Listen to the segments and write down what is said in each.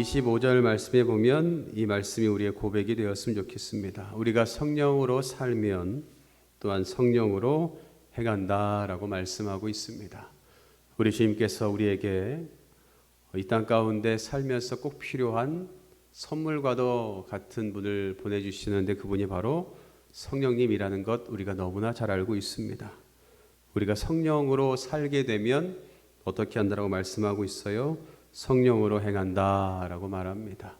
25절 말씀에 보면 이 말씀이 우리의 고백이 되었으면 좋겠습니다. 우리가 성령으로 살면 또한 성령으로 행한다라고 말씀하고 있습니다. 우리 주님께서 우리에게 이 땅 가운데 살면서 꼭 필요한 선물과도 같은 분을 보내주시는데 그분이 바로 성령님이라는 것 우리가 너무나 잘 알고 있습니다. 우리가 성령으로 살게 되면 어떻게 한다라고 말씀하고 있어요? 성령으로 행한다라고 말합니다.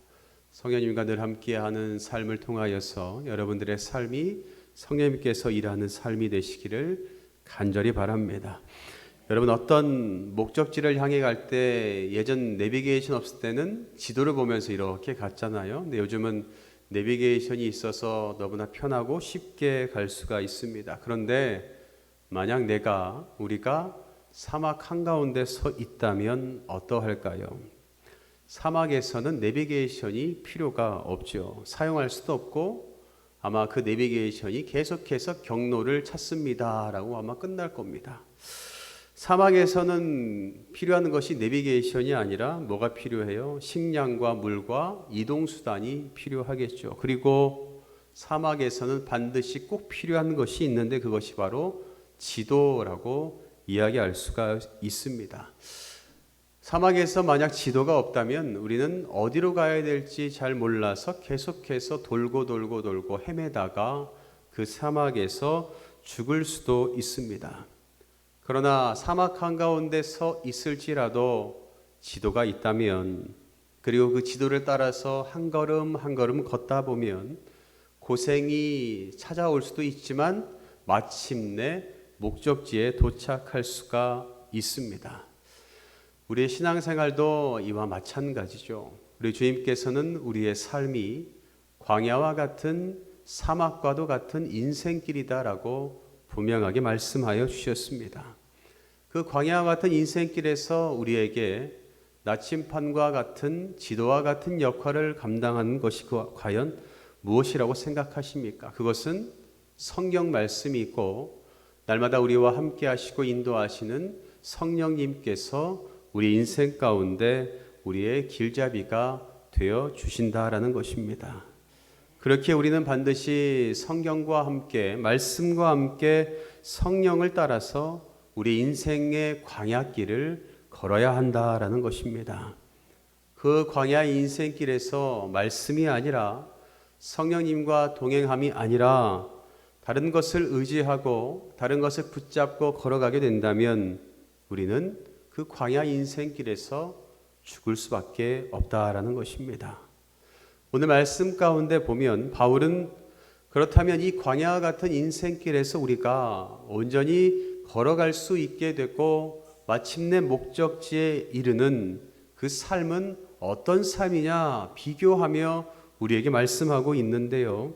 성령님과 늘 함께하는 삶을 통하여서 여러분들의 삶이 성령님께서 일하는 삶이 되시기를 간절히 바랍니다. 여러분 어떤 목적지를 향해 갈 때 예전 내비게이션 없을 때는 지도를 보면서 이렇게 갔잖아요. 근데 요즘은 내비게이션이 있어서 너무나 편하고 쉽게 갈 수가 있습니다. 그런데 만약 우리가 사막 한가운데 서 있다면 어떠할까요? 사막에서는 내비게이션이 필요가 없죠. 사용할 수도 없고 아마 그 내비게이션이 계속해서 경로를 찾습니다라고 아마 끝날 겁니다. 사막에서는 필요한 것이 내비게이션이 아니라 뭐가 필요해요? 식량과 물과 이동수단이 필요하겠죠. 그리고 사막에서는 반드시 꼭 필요한 것이 있는데 그것이 바로 지도라고 이야기할 수가 있습니다. 사막에서 만약 지도가 없다면 우리는 어디로 가야 될지 잘 몰라서 계속해서 돌고 헤매다가 그 사막에서 죽을 수도 있습니다. 그러나 사막 한가운데 서 있을지라도 지도가 있다면 그리고 그 지도를 따라서 한 걸음 한 걸음 걷다 보면 고생이 찾아올 수도 있지만 마침내 목적지에 도착할 수가 있습니다. 우리의 신앙생활도 이와 마찬가지죠. 우리 주님께서는 우리의 삶이 광야와 같은 사막과도 같은 인생길이다라고 분명하게 말씀하여 주셨습니다. 그 광야와 같은 인생길에서 우리에게 나침판과 같은 지도와 같은 역할을 감당하는 것이 과연 무엇이라고 생각하십니까? 그것은 성경 말씀이 있고 날마다 우리와 함께 하시고 인도하시는 성령님께서 우리 인생 가운데 우리의 길잡이가 되어 주신다라는 것입니다. 그렇게 우리는 반드시 성경과 함께 말씀과 함께 성령을 따라서 우리 인생의 광야길을 걸어야 한다라는 것입니다. 그 광야 인생길에서 말씀이 아니라 성령님과 동행함이 아니라 다른 것을 의지하고 다른 것을 붙잡고 걸어가게 된다면 우리는 그 광야 인생길에서 죽을 수밖에 없다라는 것입니다. 오늘 말씀 가운데 보면 바울은 그렇다면 이 광야와 같은 인생길에서 우리가 온전히 걸어갈 수 있게 되고 마침내 목적지에 이르는 그 삶은 어떤 삶이냐 비교하며 우리에게 말씀하고 있는데요.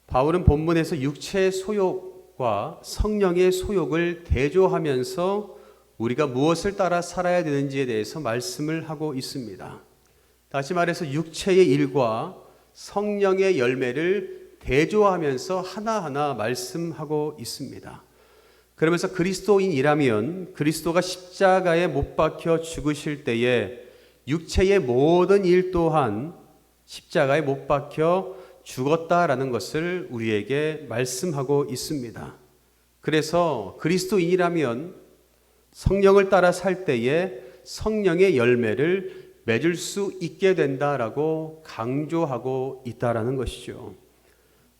바울은 본문에서 육체의 소욕과 성령의 소욕을 대조하면서 우리가 무엇을 따라 살아야 되는지에 대해서 말씀을 하고 있습니다. 다시 말해서 육체의 일과 성령의 열매를 대조하면서 하나하나 말씀하고 있습니다. 그러면서 그리스도인이라면 그리스도가 십자가에 못 박혀 죽으실 때에 육체의 모든 일 또한 십자가에 못 박혀 죽었다라는 것을 우리에게 말씀하고 있습니다. 그래서 그리스도인이라면 성령을 따라 살 때에 성령의 열매를 맺을 수 있게 된다라고 강조하고 있다라는 것이죠.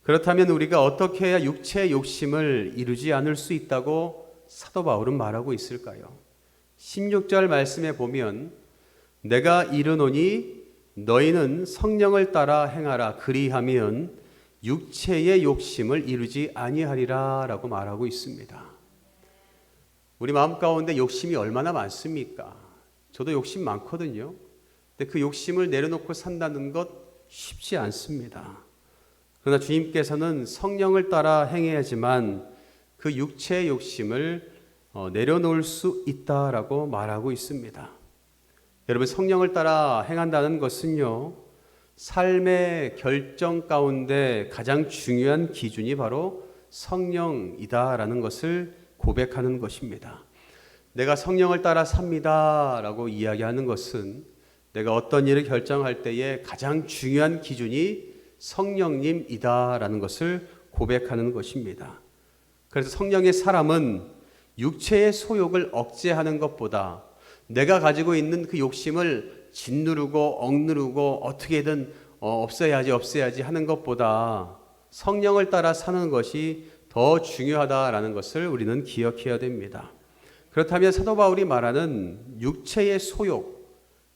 그렇다면 우리가 어떻게 해야 육체의 욕심을 이루지 않을 수 있다고 사도 바울은 말하고 있을까요? 16절 말씀에 보면 내가 이르노니 너희는 성령을 따라 행하라 그리하면 육체의 욕심을 이루지 아니하리라 라고 말하고 있습니다. 우리 마음 가운데 욕심이 얼마나 많습니까? 저도 욕심 많거든요. 근데 그 욕심을 내려놓고 산다는 것 쉽지 않습니다. 그러나 주님께서는 성령을 따라 행해야지만 그 육체의 욕심을 내려놓을 수 있다라고 말하고 있습니다. 여러분 성령을 따라 행한다는 것은요. 삶의 결정 가운데 가장 중요한 기준이 바로 성령이다라는 것을 고백하는 것입니다. 내가 성령을 따라 삽니다 라고 이야기하는 것은 내가 어떤 일을 결정할 때에 가장 중요한 기준이 성령님이다라는 것을 고백하는 것입니다. 그래서 성령의 사람은 육체의 소욕을 억제하는 것보다 내가 가지고 있는 그 욕심을 짓누르고 억누르고 어떻게든 없애야지 하는 것보다 성령을 따라 사는 것이 더 중요하다라는 것을 우리는 기억해야 됩니다. 그렇다면 사도 바울이 말하는 육체의 소욕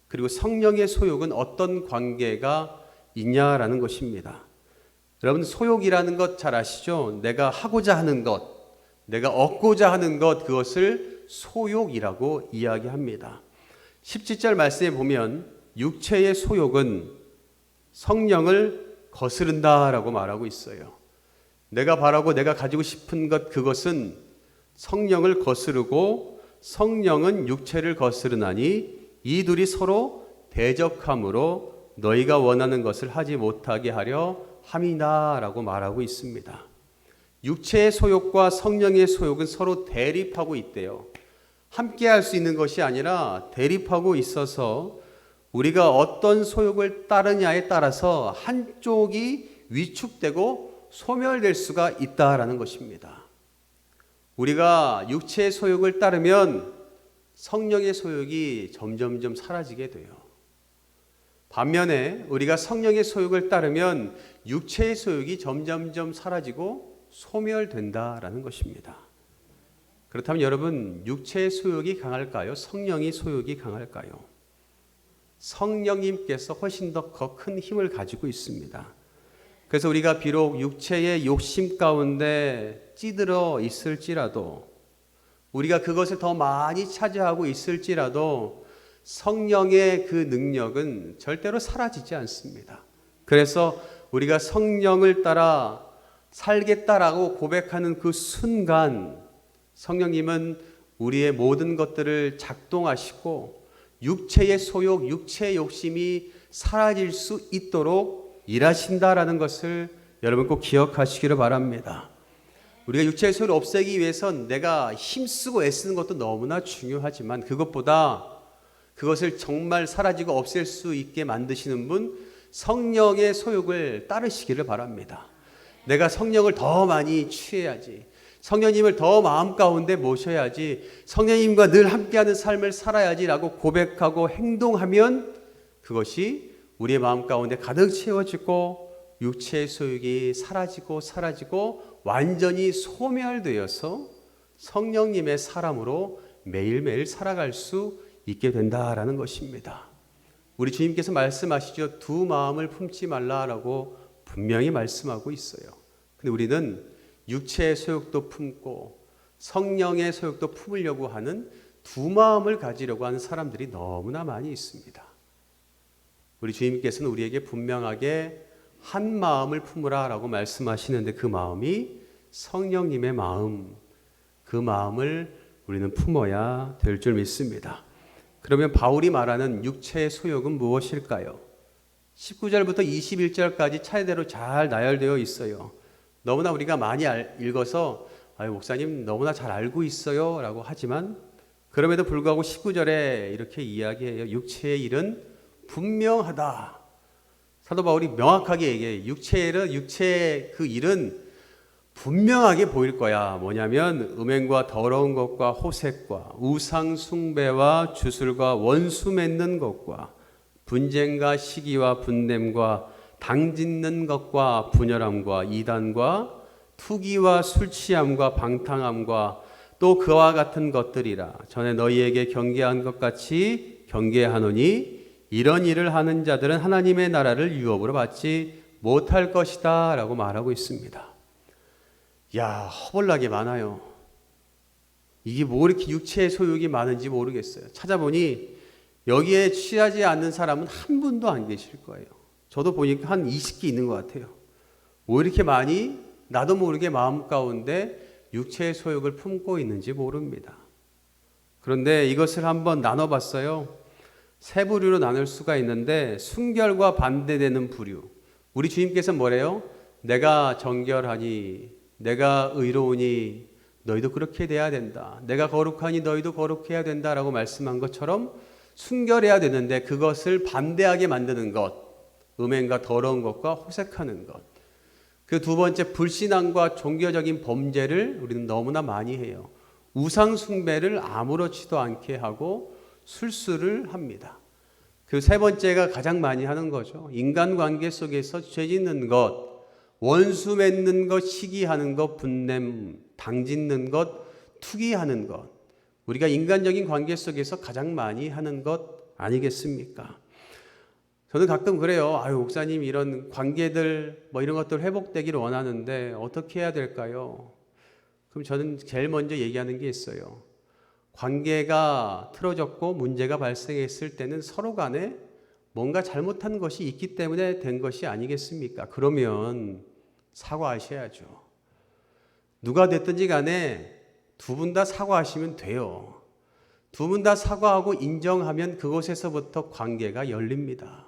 그리고 성령의 소욕은 어떤 관계가 있냐라는 것입니다. 여러분, 소욕이라는 것 잘 아시죠? 내가 하고자 하는 것, 내가 얻고자 하는 것, 그것을 소욕이라고 이야기합니다. 17절 말씀에 보면 육체의 소욕은 성령을 거스른다라고 말하고 있어요. 내가 바라고 내가 가지고 싶은 것, 그것은 성령을 거스르고 성령은 육체를 거스르나니 이 둘이 서로 대적함으로 너희가 원하는 것을 하지 못하게 하려 함이다라고 말하고 있습니다. 육체의 소욕과 성령의 소욕은 서로 대립하고 있대요. 함께 할 수 있는 것이 아니라 대립하고 있어서 우리가 어떤 소욕을 따르냐에 따라서 한쪽이 위축되고 소멸될 수가 있다라는 것입니다. 우리가 육체의 소욕을 따르면 성령의 소욕이 점점점 사라지게 돼요. 반면에 우리가 성령의 소욕을 따르면 육체의 소욕이 점점점 사라지고 소멸된다라는 것입니다. 그렇다면 여러분, 육체의 소욕이 강할까요? 성령의 소욕이 강할까요? 성령님께서 훨씬 더 큰 힘을 가지고 있습니다. 그래서 우리가 비록 육체의 욕심 가운데 찌들어 있을지라도, 우리가 그것을 더 많이 차지하고 있을지라도 성령의 그 능력은 절대로 사라지지 않습니다. 그래서 우리가 성령을 따라 살겠다라고 고백하는 그 순간 성령님은 우리의 모든 것들을 작동하시고 육체의 소욕, 육체의 욕심이 사라질 수 있도록 일하신다라는 것을 여러분 꼭 기억하시기를 바랍니다. 우리가 육체의 소욕을 없애기 위해선 내가 힘쓰고 애쓰는 것도 너무나 중요하지만 그것보다 그것을 정말 사라지고 없앨 수 있게 만드시는 분, 성령의 소욕을 따르시기를 바랍니다. 내가 성령을 더 많이 취해야지, 성령님을 더 마음 가운데 모셔야지, 성령님과 늘 함께하는 삶을 살아야지라고 고백하고 행동하면 그것이 우리의 마음 가운데 가득 채워지고 육체의 소욕이 사라지고 완전히 소멸되어서 성령님의 사람으로 매일매일 살아갈 수 있게 된다라는 것입니다. 우리 주님께서 말씀하시죠. 두 마음을 품지 말라라고 분명히 말씀하고 있어요. 근데 우리는 육체의 소욕도 품고 성령의 소욕도 품으려고 하는 두 마음을 가지려고 하는 사람들이 너무나 많이 있습니다. 우리 주님께서는 우리에게 분명하게 한 마음을 품으라라고 말씀하시는데 그 마음이 성령님의 마음, 그 마음을 우리는 품어야 될 줄 믿습니다. 그러면 바울이 말하는 육체의 소욕은 무엇일까요? 19절부터 21절까지 차례대로 잘 나열되어 있어요. 너무나 우리가 많이 읽어서 목사님 너무나 잘 알고 있어요 라고 하지만 그럼에도 불구하고 19절에 이렇게 이야기해요. 육체의 일은 분명하다. 사도 바울이 명확하게 얘기해요. 육체의 그 일은 분명하게 보일 거야. 뭐냐면 음행과 더러운 것과 호색과 우상 숭배와 주술과 원수 맺는 것과 분쟁과 시기와 분냄과 당짓는 것과 분열함과 이단과 투기와 술 취함과 방탕함과 또 그와 같은 것들이라. 전에 너희에게 경계한 것 같이 경계하노니 이런 일을 하는 자들은 하나님의 나라를 유업으로 받지 못할 것이다 라고 말하고 있습니다. 야, 허벌나게 많아요. 이게 뭐 이렇게 육체의 소욕이 많은지 모르겠어요. 찾아보니 여기에 취하지 않는 사람은 한 분도 안 계실 거예요. 저도 보니까 한 20개 있는 것 같아요. 왜 이렇게 많이 나도 모르게 마음 가운데 육체의 소욕을 품고 있는지 모릅니다. 그런데 이것을 한번 나눠봤어요. 세 부류로 나눌 수가 있는데 순결과 반대되는 부류. 우리 주님께서 뭐래요? 내가 정결하니 내가 의로우니 너희도 그렇게 돼야 된다. 내가 거룩하니 너희도 거룩해야 된다라고 말씀한 것처럼 순결해야 되는데 그것을 반대하게 만드는 것, 음행과 더러운 것과 호색하는 것. 그 두 번째, 불신앙과 종교적인 범죄를 우리는 너무나 많이 해요. 우상 숭배를 아무렇지도 않게 하고 술수를 합니다. 그 세 번째가 가장 많이 하는 거죠. 인간관계 속에서 죄 짓는 것, 원수 맺는 것, 시기하는 것, 분냄, 당짓는 것, 투기하는 것. 우리가 인간적인 관계 속에서 가장 많이 하는 것 아니겠습니까? 저는 가끔 그래요. 아유, 목사님 이런 관계들 이런 것들 회복되기를 원하는데 어떻게 해야 될까요? 그럼 저는 제일 먼저 얘기하는 게 있어요. 관계가 틀어졌고 문제가 발생했을 때는 서로 간에 뭔가 잘못한 것이 있기 때문에 된 것이 아니겠습니까? 그러면 사과하셔야죠. 누가 됐든지 간에 두 분 다 사과하시면 돼요. 두 분 다 사과하고 인정하면 그곳에서부터 관계가 열립니다.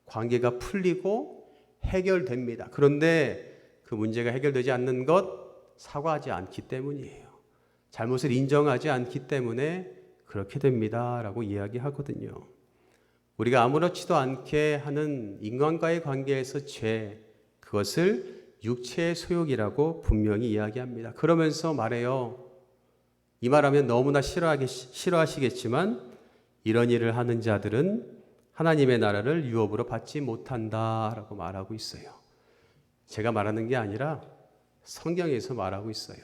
관계가 풀리고 해결됩니다. 그런데 그 문제가 해결되지 않는 것, 사과하지 않기 때문이에요. 잘못을 인정하지 않기 때문에 그렇게 됩니다. 라고 이야기하거든요. 우리가 아무렇지도 않게 하는 인간과의 관계에서 죄, 그것을 육체의 소욕이라고 분명히 이야기합니다. 그러면서 말해요. 이 말하면 너무나 싫어하시겠지만 이런 일을 하는 자들은 하나님의 나라를 유업으로 받지 못한다라고 말하고 있어요. 제가 말하는 게 아니라 성경에서 말하고 있어요.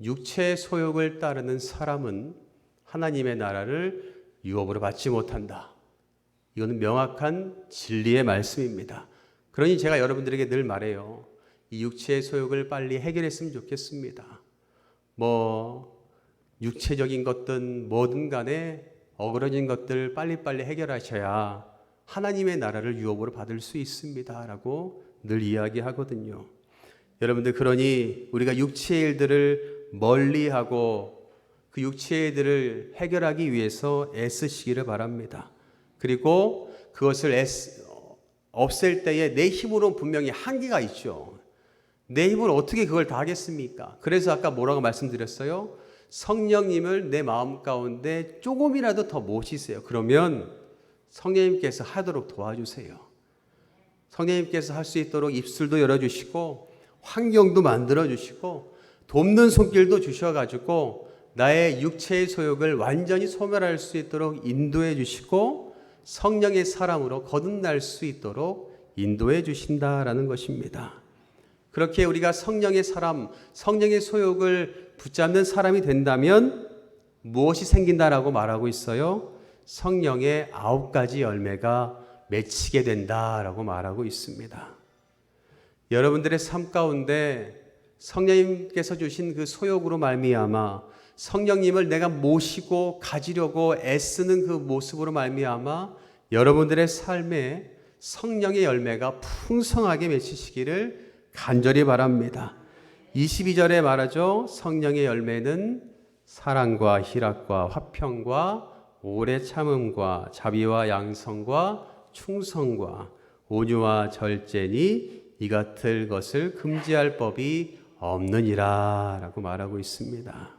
육체의 소욕을 따르는 사람은 하나님의 나라를 유업으로 받지 못한다. 이거는 명확한 진리의 말씀입니다. 그러니 제가 여러분들에게 늘 말해요. 이 육체의 소욕을 빨리 해결했으면 좋겠습니다. 육체적인 것든 뭐든 간에 어그러진 것들 빨리빨리 해결하셔야 하나님의 나라를 유업으로 받을 수 있습니다. 라고 늘 이야기하거든요. 여러분들, 그러니 우리가 육체의 일들을 멀리하고 그 육체의 일들을 해결하기 위해서 애쓰시기를 바랍니다. 그리고 그것을 없앨 때에 내 힘으로는 분명히 한계가 있죠. 내 힘으로 어떻게 그걸 다 하겠습니까? 그래서 아까 뭐라고 말씀드렸어요? 성령님을 내 마음 가운데 조금이라도 더 모시세요. 그러면 성령님께서 하도록 도와주세요. 성령님께서 할 수 있도록 입술도 열어주시고 환경도 만들어주시고 돕는 손길도 주셔가지고 나의 육체의 소욕을 완전히 소멸할 수 있도록 인도해 주시고 성령의 사람으로 거듭날 수 있도록 인도해 주신다라는 것입니다. 그렇게 우리가 성령의 사람, 성령의 소욕을 붙잡는 사람이 된다면 무엇이 생긴다라고 말하고 있어요? 성령의 9가지 열매가 맺히게 된다라고 말하고 있습니다. 여러분들의 삶 가운데 성령님께서 주신 그 소욕으로 말미암아 성령님을 내가 모시고 가지려고 애쓰는 그 모습으로 말미암아 여러분들의 삶에 성령의 열매가 풍성하게 맺히시기를 간절히 바랍니다. 22절에 말하죠. 성령의 열매는 사랑과 희락과 화평과 오래 참음과 자비와 양성과 충성과 온유와 절제니 이 같을 것을 금지할 법이 없느니라 라고 말하고 있습니다.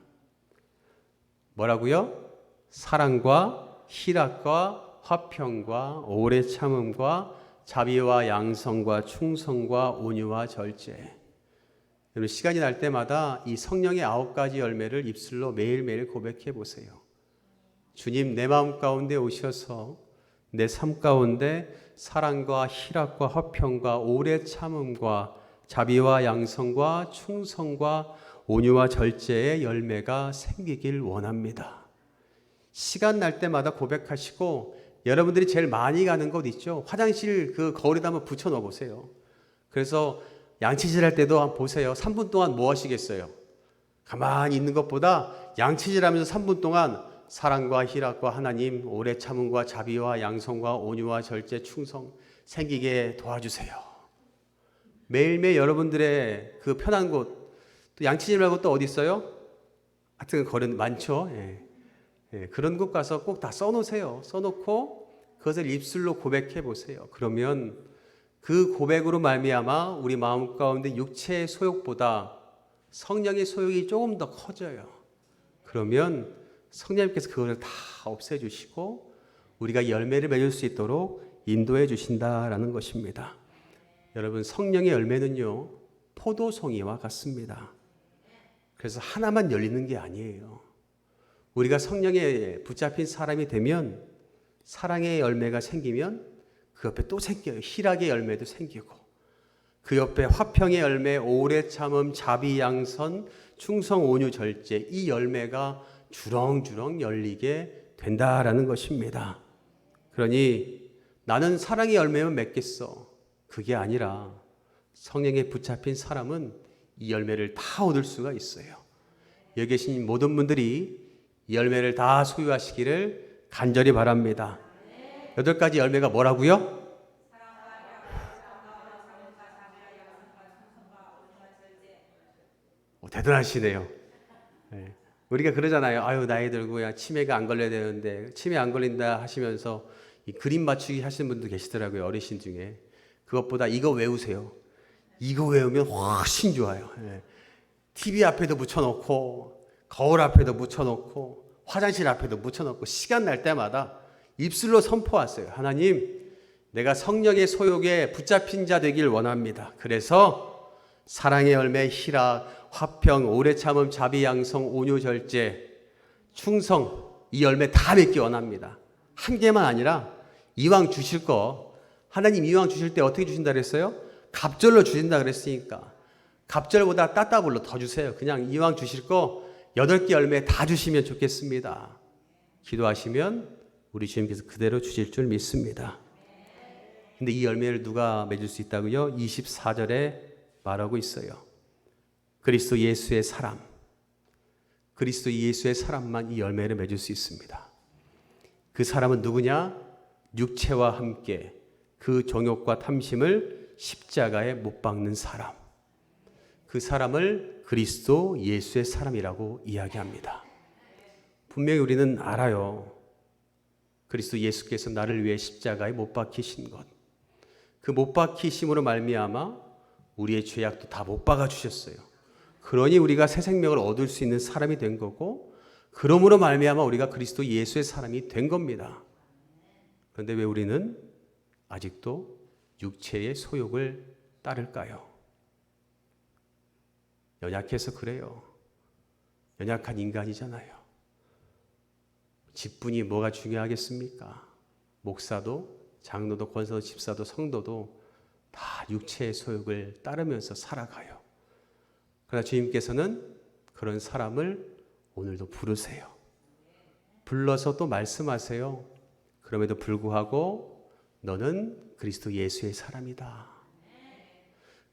뭐라고요? 사랑과 희락과 화평과 오래 참음과 자비와 양성과 충성과 온유와 절제. 여러분, 시간이 날 때마다 이 성령의 9가지 열매를 입술로 매일매일 고백해 보세요. 주님, 내 마음 가운데 오셔서 내 삶 가운데 사랑과 희락과 화평과 오래 참음과 자비와 양성과 충성과 온유와 절제의 열매가 생기길 원합니다. 시간 날 때마다 고백하시고 여러분들이 제일 많이 가는 곳 있죠? 화장실 그 거울에다 한번 붙여 넣어 보세요. 그래서 양치질 할 때도 한번 보세요. 3분 동안 뭐 하시겠어요? 가만히 있는 것보다 양치질 하면서 3분 동안 사랑과 희락과 하나님, 오래 참음과 자비와 양성과 온유와 절제, 충성 생기게 도와주세요. 매일매일 여러분들의 그 편한 곳, 또 양치질 말고 또 어디 있어요? 하여튼 거리는 많죠. 그런 곳 가서 꼭 다 써놓으세요. 써놓고 그것을 입술로 고백해 보세요. 그러면 그 고백으로 말미암아 우리 마음 가운데 육체의 소욕보다 성령의 소욕이 조금 더 커져요. 그러면 성령님께서 그것을 다 없애주시고 우리가 열매를 맺을 수 있도록 인도해 주신다라는 것입니다. 여러분, 성령의 열매는요, 포도송이와 같습니다. 그래서 하나만 열리는 게 아니에요. 우리가 성령에 붙잡힌 사람이 되면, 사랑의 열매가 생기면 그 옆에 또 생겨요. 희락의 열매도 생기고, 그 옆에 화평의 열매, 오래 참음, 자비, 양선, 충성, 온유, 절제, 이 열매가 주렁주렁 열리게 된다라는 것입니다. 그러니 나는 사랑의 열매만 맺겠어, 그게 아니라 성령에 붙잡힌 사람은 이 열매를 다 얻을 수가 있어요. 여기 계신 모든 분들이 이 열매를 다 소유하시기를 간절히 바랍니다. 8가지 열매가 뭐라고요? 대단하시네요. 네. 우리가 그러잖아요. 아유, 나이 들고 야 치매가 안 걸려야 되는데 치매 안 걸린다 하시면서 이 그림 맞추기 하시는 분도 계시더라고요. 어르신 중에. 그것보다 이거 외우세요. 이거 외우면 훨씬 좋아요. 네. TV 앞에도 붙여놓고, 거울 앞에도 붙여놓고, 화장실 앞에도 붙여놓고, 시간 날 때마다 입술로 선포하세요. 하나님, 내가 성령의 소욕에 붙잡힌 자 되길 원합니다. 그래서 사랑의 열매, 희락, 화평, 오래 참음, 자비, 양성, 온유, 절제, 충성, 이 열매 다 맺기 원합니다. 한 개만 아니라 이왕 주실 거, 하나님 이왕 주실 때 어떻게 주신다 그랬어요? 갑절로 주신다 그랬으니까 갑절보다 따따블로 더 주세요. 그냥 이왕 주실 거 8개 열매 다 주시면 좋겠습니다. 기도하시면 우리 주님께서 그대로 주실 줄 믿습니다. 근데 이 열매를 누가 맺을 수 있다고요? 24절에 말하고 있어요. 그리스도 예수의 사람, 그리스도 예수의 사람만 이 열매를 맺을 수 있습니다. 그 사람은 누구냐? 육체와 함께 그 정욕과 탐심을 십자가에 못 박는 사람. 그 사람을 그리스도 예수의 사람이라고 이야기합니다. 분명히 우리는 알아요. 그리스도 예수께서 나를 위해 십자가에 못 박히신 것. 그 못 박히심으로 말미암아 우리의 죄악도 다 못 박아 주셨어요. 그러니 우리가 새 생명을 얻을 수 있는 사람이 된 거고, 그러므로 말미암아 우리가 그리스도 예수의 사람이 된 겁니다. 그런데 왜 우리는 아직도 육체의 소욕을 따를까요? 연약해서 그래요. 연약한 인간이잖아요. 직분이 뭐가 중요하겠습니까? 목사도, 장로도, 권사도, 집사도, 성도도 다 육체의 소욕을 따르면서 살아가요. 그러나 주님께서는 그런 사람을 오늘도 부르세요. 불러서 또 말씀하세요. 그럼에도 불구하고 너는 그리스도 예수의 사람이다.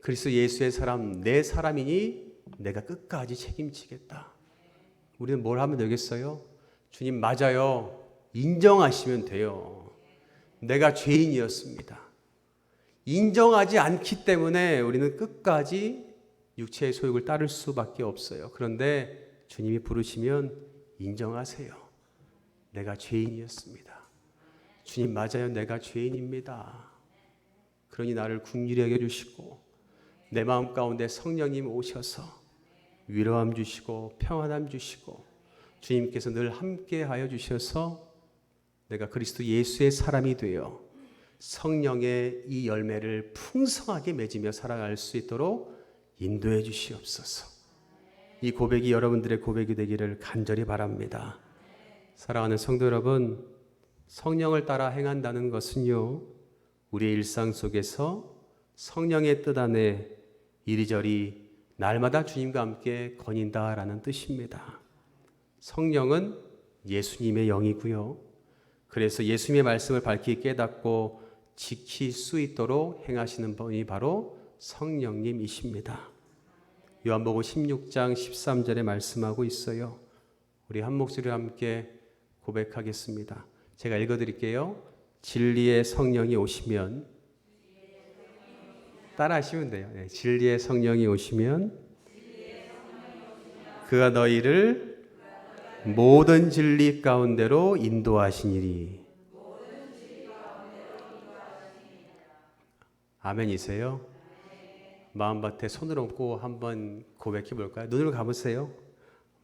그리스도 예수의 사람, 내 사람이니 내가 끝까지 책임지겠다. 우리는 뭘 하면 되겠어요? 주님 맞아요. 인정하시면 돼요. 내가 죄인이었습니다. 인정하지 않기 때문에 우리는 끝까지 육체의 소욕을 따를 수밖에 없어요. 그런데 주님이 부르시면 인정하세요. 내가 죄인이었습니다. 주님 맞아요. 내가 죄인입니다. 그러니 나를 긍휼히 여겨 주시고 내 마음 가운데 성령님 오셔서 위로함 주시고 평안함 주시고 주님께서 늘 함께하여 주셔서 내가 그리스도 예수의 사람이 되어 성령의 이 열매를 풍성하게 맺으며 살아갈 수 있도록 인도해 주시옵소서. 이 고백이 여러분들의 고백이 되기를 간절히 바랍니다. 사랑하는 성도 여러분, 성령을 따라 행한다는 것은요, 우리의 일상 속에서 성령의 뜻 안에 이리저리 날마다 주님과 함께 거닌다라는 뜻입니다. 성령은 예수님의 영이고요. 그래서 예수님의 말씀을 밝히 깨닫고 지킬 수 있도록 행하시는 분이 바로 성령님이십니다. 요한복음 16장 13절에 말씀하고 있어요. 우리 한 목소리로 함께 고백하겠습니다. 제가 읽어드릴게요. 진리의 성령이 오시면, 따라하시면 돼요. 네, 진리의 성령이 오시면 그가 너희를 모든 진리 가운데로 인도하시니리. 아멘이세요? 마음밭에 손을 얹고 한번 고백해 볼까요? 눈을 감으세요.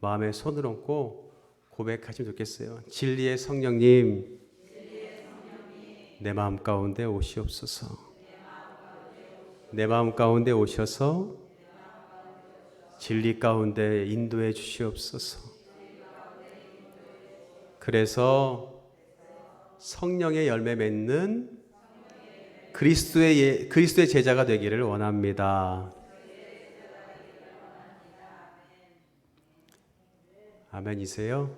마음에 손을 얹고 고백하시면 좋겠어요. 진리의 성령님, 내 마음 가운데 오시옵소서. 내 마음 가운데 오셔서 진리 가운데 인도해 주시옵소서. 그래서 성령의 열매 맺는 그리스도의 제자가 되기를 원합니다. 아멘이세요?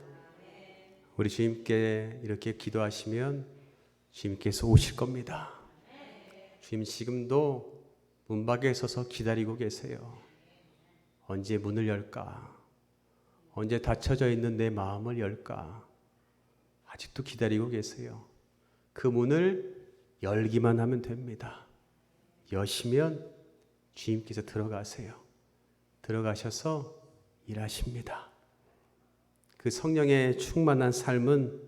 우리 주님께 이렇게 기도하시면 주님께서 오실 겁니다. 주님 지금도 문 밖에 서서 기다리고 계세요. 언제 문을 열까? 언제 닫혀져 있는 내 마음을 열까? 아직도 기다리고 계세요. 그 문을 열기만 하면 됩니다. 여시면 주님께서 들어가세요. 들어가셔서 일하십니다. 그 성령의 충만한 삶은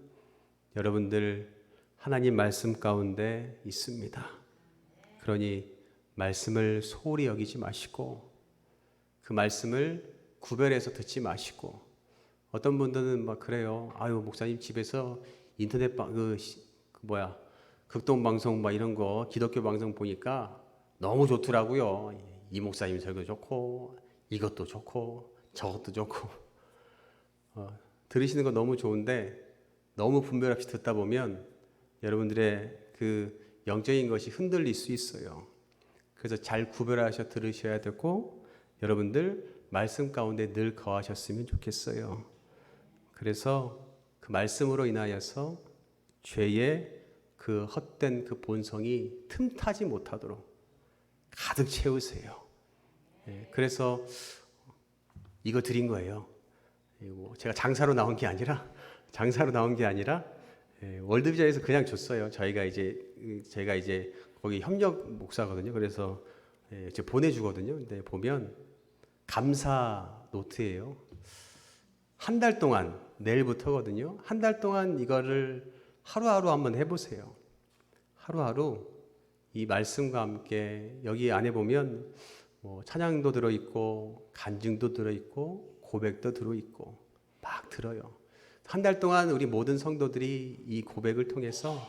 여러분들 하나님 말씀 가운데 있습니다. 그러니 말씀을 소홀히 여기지 마시고 그 말씀을 구별해서 듣지 마시고 어떤 분들은 막 그래요. 아유 목사님 집에서 인터넷 극동 방송 막 이런 거 기독교 방송 보니까 너무 좋더라고요. 이 목사님 설교 좋고 이것도 좋고 저것도 좋고 들으시는 거 너무 좋은데 너무 분별 없이 듣다 보면 여러분들의 그 영적인 것이 흔들릴 수 있어요. 그래서 잘 구별하셔 들으셔야 되고 여러분들 말씀 가운데 늘 거하셨으면 좋겠어요. 그래서 그 말씀으로 인하여서 죄의 그 헛된 그 본성이 틈타지 못하도록 가득 채우세요. 그래서 이거 드린 거예요. 제가 장사로 나온 게 아니라 월드비전에서 그냥 줬어요. 제가 이제 거기 협력 목사거든요. 그래서 제가 보내주거든요. 근데 보면 감사 노트예요. 한 달 동안 내일부터거든요. 한 달 동안 이거를 하루하루 한번 해보세요. 하루하루 이 말씀과 함께 여기 안에 보면 뭐 찬양도 들어있고 간증도 들어있고 고백도 들어있고 막 들어요. 한 달 동안 우리 모든 성도들이 이 고백을 통해서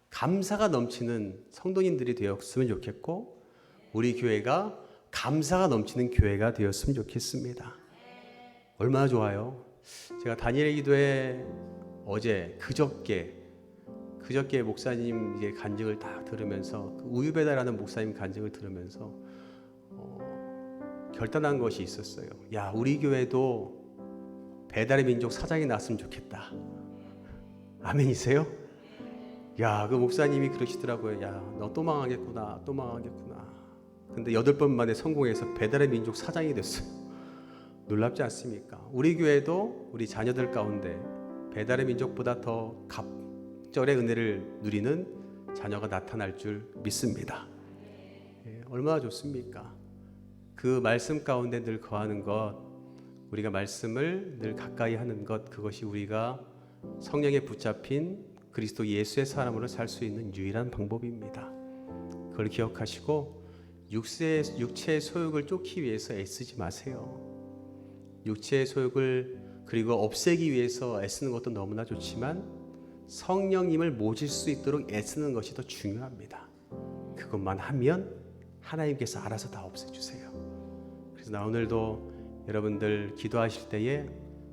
감사가 넘치는 성도님들이 되었으면 좋겠고 우리 교회가 감사가 넘치는 교회가 되었으면 좋겠습니다. 얼마나 좋아요. 제가 다니엘 기도회 어제 그저께 목사님 이제 간증을 딱 들으면서 그 우유배달하는 목사님 간증을 들으면서 결단한 것이 있었어요. 야, 우리 교회도 배달의 민족 사장이 났으면 좋겠다. 아멘이세요? 야, 그 목사님이 그러시더라고요. 야, 너 또 망하겠구나. 근데 8번 만에 성공해서 배달의 민족 사장이 됐어요. 놀랍지 않습니까? 우리 교회도 우리 자녀들 가운데 배달의 민족보다 더 갑절의 은혜를 누리는 자녀가 나타날 줄 믿습니다. 얼마나 좋습니까? 그 말씀 가운데 늘 거하는 것, 우리가 말씀을 늘 가까이 하는 것, 그것이 우리가 성령에 붙잡힌 그리스도 예수의 사람으로 살 수 있는 유일한 방법입니다. 그걸 기억하시고 육체의 소욕을 쫓기 위해서 애쓰지 마세요. 육체의 소욕을 그리고 없애기 위해서 애쓰는 것도 너무나 좋지만 성령님을 모실 수 있도록 애쓰는 것이 더 중요합니다. 그것만 하면 하나님께서 알아서 다 없애주세요. 그래서 나 오늘도 여러분들 기도하실 때에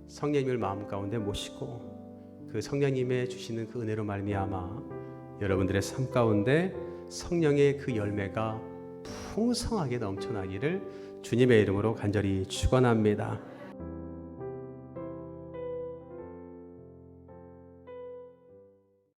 성령님을 마음 가운데 모시고 그 성령님의 주시는 그 은혜로 말미암아 여러분들의 삶 가운데 성령의 그 열매가 풍성하게 넘쳐나기를 주님의 이름으로 간절히 축원합니다.